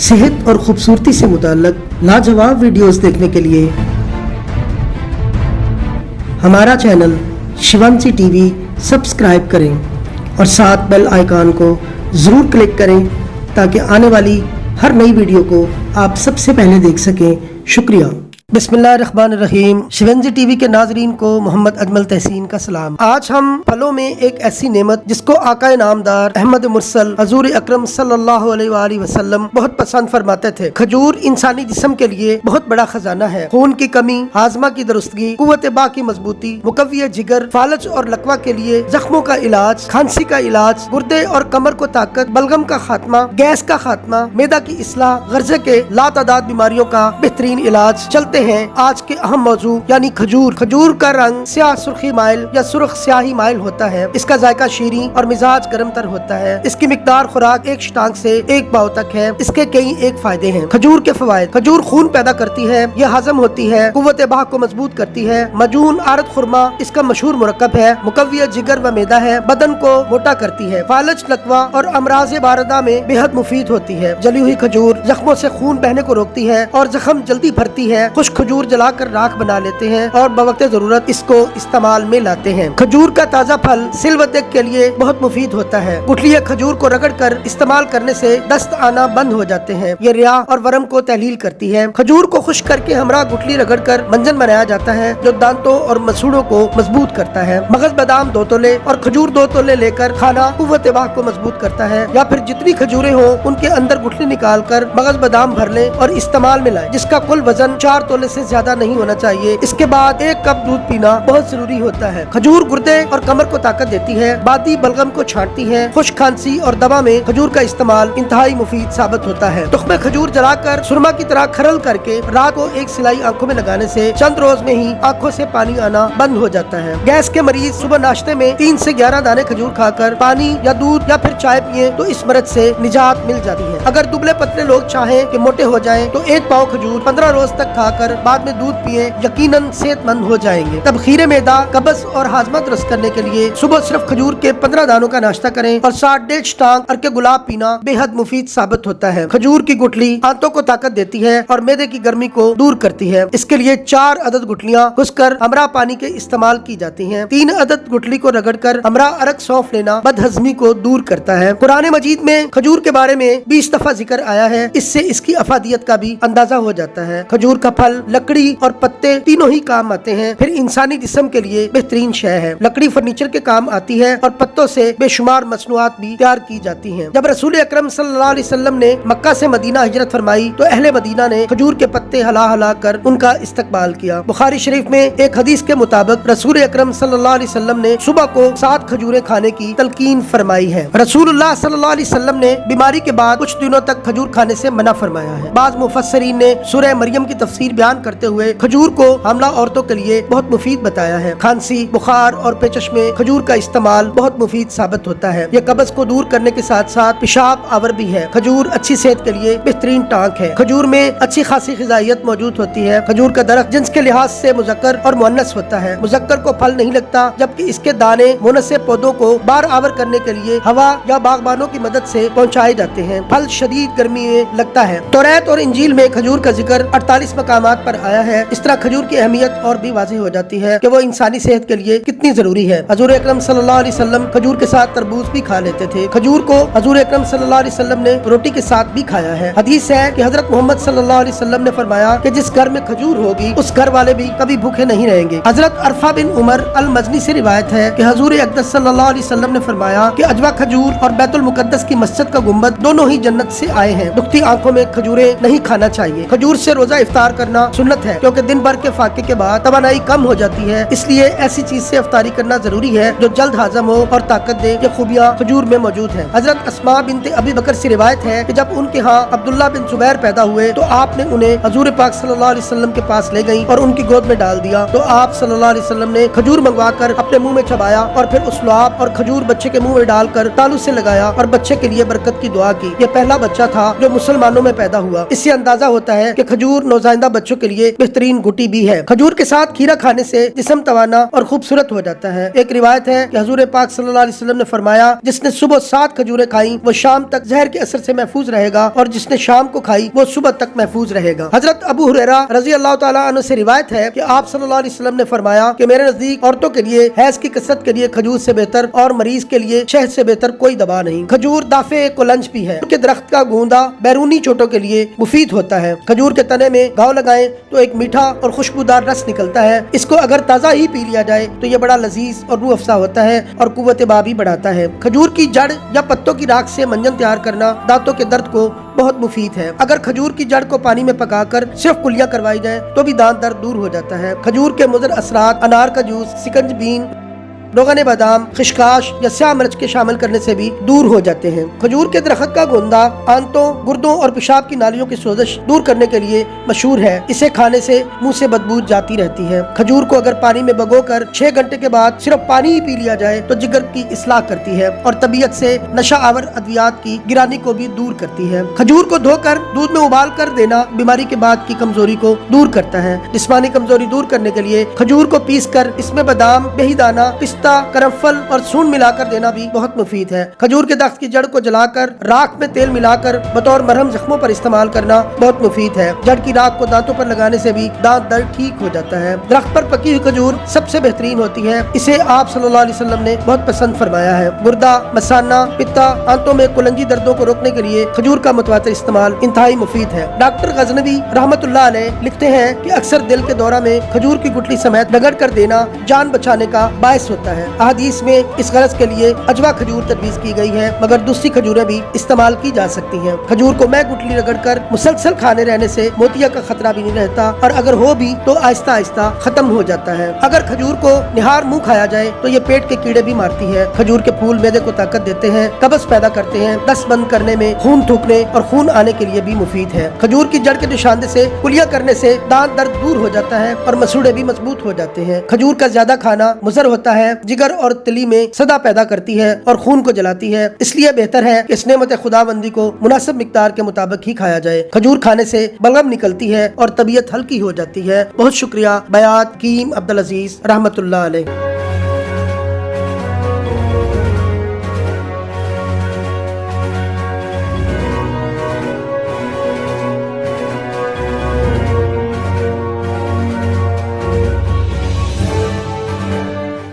सेहत और खूबसूरती से मुताल्लिक लाजवाब वीडियोस देखने के लिए हमारा चैनल शिवांशी टीवी सब्सक्राइब करें और साथ बेल आइकॉन को ज़रूर क्लिक करें ताकि आने वाली हर नई वीडियो को आप सबसे पहले देख सकें। शुक्रिया। बिस्मिल्लाहिर्रहमानिर्रहीम। शिवांशी टीवी के नाजरीन को मोहम्मद अजमल तहसीन का सलाम। आज हम फलों में एक ऐसी नेमत जिसको आका नामदार अहमद मुरसल हजूर अकरम सल्लल्लाहु अलैहि वसल्लम बहुत पसंद फरमाते थे। खजूर इंसानी जिस्म के लिए बहुत बड़ा खजाना है। खून की कमी, हाजमा की दुरुस्तगी, कुव्वत बा की मजबूती, मुकव्वी जिगर, फालज और लकवा के लिए, जख्मों का इलाज, खांसी का इलाज, गुर्दे और कमर को ताकत, बलगम का खात्मा, गैस का खात्मा, मैदा की इस्लाह, गर्जे के लातादाद बीमारियों का बेहतरीन इलाज। चलते हैं आज के अहम मौजू यानी खजूर। खजूर का रंग स्याह सुर्खी माइल या सुर्ख स्याही माइल होता है। इसका जायका शीरी और मिजाज गर्म तर होता है। इसकी मिकदार खुराक एक टांग से एक पाव तक है। इसके कई एक फायदे हैं। खजूर के फवायद: खजूर खून पैदा करती है, यह हजम होती है, कुव्वत बाह को मजबूत करती है। मजून आरत खुरमा इसका मशहूर मुरक्कब है। मुकव्वी जिगर व मैदा है, बदन को मोटा करती है। फालज, लकवा और अमराज बारदा में बेहद मुफीद होती है। जली हुई खजूर जख्मों से खून बहने को रोकती है और जख्म जल्दी भरती है। खुश्क खजूर जलाकर राख बना लेते हैं और बवक्त जरूरत इसको इस्तेमाल में लाते हैं। खजूर का ताजा फल सिलवदे के लिए बहुत मुफीद होता है। गुठली खजूर को रगड़ कर इस्तेमाल करने से दस्त आना बंद हो जाते हैं। ये रिया और वरम को तहलील करती है। खजूर को खुश्क करके हमरा गुठली रगड़ कर मंजन बनाया जाता है जो दांतों और मसूड़ों को मजबूत करता है। मगज बादाम 2 तोले और खजूर 2 तोले लेकर खाना कुव्वत बाह को मजबूत करता है। या फिर जितनी खजूरें हो उनके अंदर गुठली निकाल कर मगज बादाम भर ले और इस्तेमाल में लाए, जिसका कुल वजन 4 तोले से ज्यादा नहीं होना चाहिए। इसके बाद 1 कप दूध पीना बहुत जरूरी होता है। खजूर गुर्दे और कमर को ताकत देती है, बादी बलगम को छांटती है। खुश्क खांसी और दवा में खजूर का इस्तेमाल इंतहाई मुफीद साबित होता है। तुख्मे खजूर जलाकर सुरमा की तरह खरल करके रात को एक सिलाई आंखों में लगाने से चंद रोज में ही आंखों से पानी आना बंद हो जाता है। गैस के मरीज सुबह नाश्ते में 3 से 11 दाने खजूर खाकर पानी या दूध या फिर चाय पिए तो इस मर्ज से निजात मिल जाती है। अगर दुबले पतले लोग चाहें कि मोटे हो जाएं तो 1 पाव खजूर 15 रोज तक खाकर बाद में दूध पिए, यकीनन सेहतमंद हो जाएंगे। तब खीरे मैदा, कब्ज और हाजमा दुरुस्त करने के लिए सुबह सिर्फ खजूर के 15 दानों का नाश्ता करें और 60 टांग अर्के गुलाब पीना बेहद मुफीद साबित होता है। खजूर की गुठली आंतों को ताकत देती है और मैदे की गर्मी को दूर करती है। इसके लिए 4 अदद गुठलियाँ घुसकर हमरा पानी के इस्तेमाल की जाती हैं। 3 अदद गुठली को रगड़कर हमरा अरक सौंफ लेना बदहजमी को दूर करता है। कुरान मजीद में खजूर के बारे में 20 दफा जिक्र आया है। इससे इसकी अफादियत का भी अंदाजा हो जाता है। खजूर का फल, लकड़ी और पत्ते तीनों ही काम आते हैं। फिर इंसानी जिस्म के लिए बेहतरीन शय है। लकड़ी फर्नीचर के काम आती है और पत्तों से बेशुमार मसनूआत भी तैयार की जाती हैं। जब रसूल अकरम सल्लल्लाहु अलैहि वसल्लम ने मक्का से मदीना हिजरत फरमाई तो अहले मदीना ने खजूर के पत्ते हला हला कर उनका इस्तकबाल किया। बुखारी शरीफ में एक हदीस के मुताबिक रसूल अकरम सल्लल्लाहु अलैहि वसल्लम ने सुबह को 7 खजूरें खाने की तलकीन फरमाई है। रसूलुल्लाह सल्लल्लाहु अलैहि वसल्लम ने बीमारी के बाद कुछ दिनों तक खजूर खाने से मना फरमाया है। बाज़ मुफस्सिरीन ने सूरह मरियम की तफसीर बयान करते हुए खजूर को हमला औरतों के लिए बहुत मुफीद बताया है। खांसी, बुखार और पेचश में खजूर का इस्तेमाल बहुत मुफीद साबित होता है। यह कब्ज को दूर करने के साथ साथ पेशाब आवर भी है। खजूर अच्छी सेहत के लिए बेहतरीन टांक है। खजूर में अच्छी खासी ग़िज़ाइयत मौजूद होती है। खजूर का दरख्त जिन्स के लिहाज से मुज़क्कर और मुअन्नस होता है। मुज़क्कर को फल नहीं लगता, जबकि इसके दाने मुनस्सिब पौधों को बार आवर करने के लिए हवा या बागबानों की मदद से पहुँचाए जाते हैं। फल शदीद गर्मी में लगता है। तौरात और इंजील में खजूर का जिक्र 48 मकामात पर आया है। इस तरह खजूर की अहमियत और भी वाज़ेह हो जाती है कि वो इंसानी सेहत के लिए कितनी जरूरी है। हजूर अकरम सल्लल्लाहु अलैहि वसल्लम खजूर के साथ तरबूज भी खा लेते थे। खजूर को हजूर अकरम सल्लल्लाहु अलैहि वसल्लम ने रोटी के साथ भी खाया है। हदीस है कि हजरत मोहम्मद सल्लल्लाहु अलैहि वसल्लम ने फरमाया कि जिस घर में खजूर होगी उस घर वाले भी कभी भूखे नहीं रहेंगे। हजरत अरफा बिन उमर अल मजनी से रिवायत है कि हजूर अक़दस सल्लल्लाहु अलैहि वसल्लम ने फरमाया कि अजवा खजूर और बैतुल मुकद्दस की मस्जिद का गुंबद दोनों ही जन्नत से आए हैं। दुखती आंखों में खजूरें नहीं खाना चाहिए। खजूर से रोजा इफ्तार करना सुन्नत है क्योंकि दिन भर के फाके के बाद तवानाई कम हो जाती है। इसलिए ऐसी चीज से इफ्तारी करना जरूरी है जो जल्द हाजम हो और ताकत दे। ये खूबियाँ खजूर में मौजूद हैं। हजरत अस्मा बिनते अबी बकर से रिवायत है कि जब उनके यहाँ अब्दुल्ला बिन जुबैर पैदा हुए तो आपने उन्हें हजूर पाक सल्लल्लाहु अलैहि वसल्लम के पास ले गई और उनकी गोद में डाल दिया। तो आप सल्लल्लाहु अलैहि वसल्लम ने खजूर मंगवा कर अपने मुंह में चबाया और फिर उस लुआब और खजूर बच्चे के मुंह में डालकर तालू से लगाया और बच्चे के लिए बरकत की दुआ की। ये पहला बच्चा था जो मुसलमानों में पैदा हुआ। इससे अंदाजा होता है कि खजूर नौज़ाइंदा बच्चों बच्चों के लिए बेहतरीन गुटी भी है। खजूर के साथ खीरा खाने से जिस्म तवाना और खूबसूरत हो जाता है। एक रिवायत है कि हजूर पाक सल्लल्लाहु अलैहि वसल्लम ने फरमाया, जिसने सुबह 7 खजूरें खाई वो शाम तक जहर के असर से महफूज रहेगा और जिसने शाम को खाई वो सुबह तक महफूज रहेगा। हजरत अबू हुरैरा रजी अल्लाह ताला अन्हु से रिवायत है कि आप सल्लल्लाहु अलैहि वसल्लम ने फरमाया कि मेरे नजदीक औरतों के लिए हैज की कसरत के लिए खजूर से बेहतर और मरीज के लिए शहद से बेहतर कोई दवा नहीं। खजूर दाफे कुलंज भी है। के दरख्त का गूंदा बैरूनी चोटों के लिए मुफीद होता है। खजूर के तने में घाव लगाएं तो एक मीठा और खुशबूदार रस निकलता है। इसको अगर ताज़ा ही पी लिया जाए तो ये बड़ा लजीज और रूह अफ़ज़ा होता है और कुव्वत बा भी बढ़ाता है। खजूर की जड़ या पत्तों की राख से मंजन तैयार करना दांतों के दर्द को बहुत मुफीद है। अगर खजूर की जड़ को पानी में पकाकर सिर्फ कुलियां करवाई जाए तो भी दांत दर्द दूर हो जाता है। खजूर के मुज़र असरात अनार का जूस, सिकंजबीन, रोगन बादाम, खिशखाश या स्याह मिर्च के शामिल करने से भी दूर हो जाते हैं। खजूर के दरख्त का गुंदा आंतों, गुर्दों और पेशाब की नालियों की सोजिश दूर करने के लिए मशहूर है। इसे खाने से मुंह से बदबू जाती रहती है। खजूर को अगर पानी में भिगोकर 6 घंटे के बाद सिर्फ पानी ही पी लिया जाए तो जिगर की इस्लाह करती है और तबीयत से नशा आवर अद्वियात की गिरानी को भी दूर करती है। खजूर को धोकर दूध में उबाल कर देना बीमारी के बाद की कमजोरी को दूर करता है। जिस्मानी कमजोरी दूर करने के लिए खजूर को पीस कर इसमें बादाम, बेहीदाना, करनफल और सूंड मिलाकर देना भी बहुत मुफीद है। खजूर के दरख्त की जड़ को जलाकर राख में तेल मिलाकर बतौर मरहम जख्मों पर इस्तेमाल करना बहुत मुफीद है। जड़ की राख को दांतों पर लगाने से भी दांत दर्द ठीक हो जाता है। दरख्त पर पकी हुई खजूर सबसे बेहतरीन होती है। इसे आप सल्लल्लाहु अलैहि वसल्लम ने बहुत पसंद फरमाया है। गुर्दा, मसाना, पित्ता, आंतों में कुलंजी दर्दों को रोकने के लिए खजूर का मुतवातिर इस्तेमाल इंतहाई मुफीद है। डॉक्टर गजनवी रहमतुल्लाह अलैह लिखते हैं कि अक्सर दिल के दौरा में खजूर की गुठली समेत रगड़ कर देना जान बचाने का बायस होता है। हदीस में इस गरज के लिए अजवा खजूर तजवीज की गई है, मगर दूसरी खजूरें भी इस्तेमाल की जा सकती हैं। खजूर को मैं गुठली रगड़कर मुसलसल खाने रहने से मोतिया का खतरा भी नहीं रहता और अगर हो भी तो आहिस्ता आहिस्ता खत्म हो जाता है। अगर खजूर को निहार मुंह खाया जाए तो ये पेट के कीड़े भी मारती है। खजूर के फूल मैदे को ताकत देते हैं, कब्ज पैदा करते हैं, दस्त बंद करने में, खून थूकने और खून आने के लिए भी मुफीद है। खजूर की जड़ के निशानदे से कुलिया करने से दांत दर्द दूर हो जाता है और मसूड़े भी मजबूत हो जाते हैं। खजूर का ज्यादा खाना मुज़र होता है, जिगर और तिली में सदा पैदा करती है और खून को जलाती है। इसलिए बेहतर है कि इस नेमत खुदाबंदी को मुनासिब मिकदार के मुताबिक ही खाया जाए। खजूर खाने से बलगम निकलती है और तबीयत हल्की हो जाती है। बहुत शुक्रिया। बयात कीम अब्दुल अजीज रहमतुल्लाह अलैह।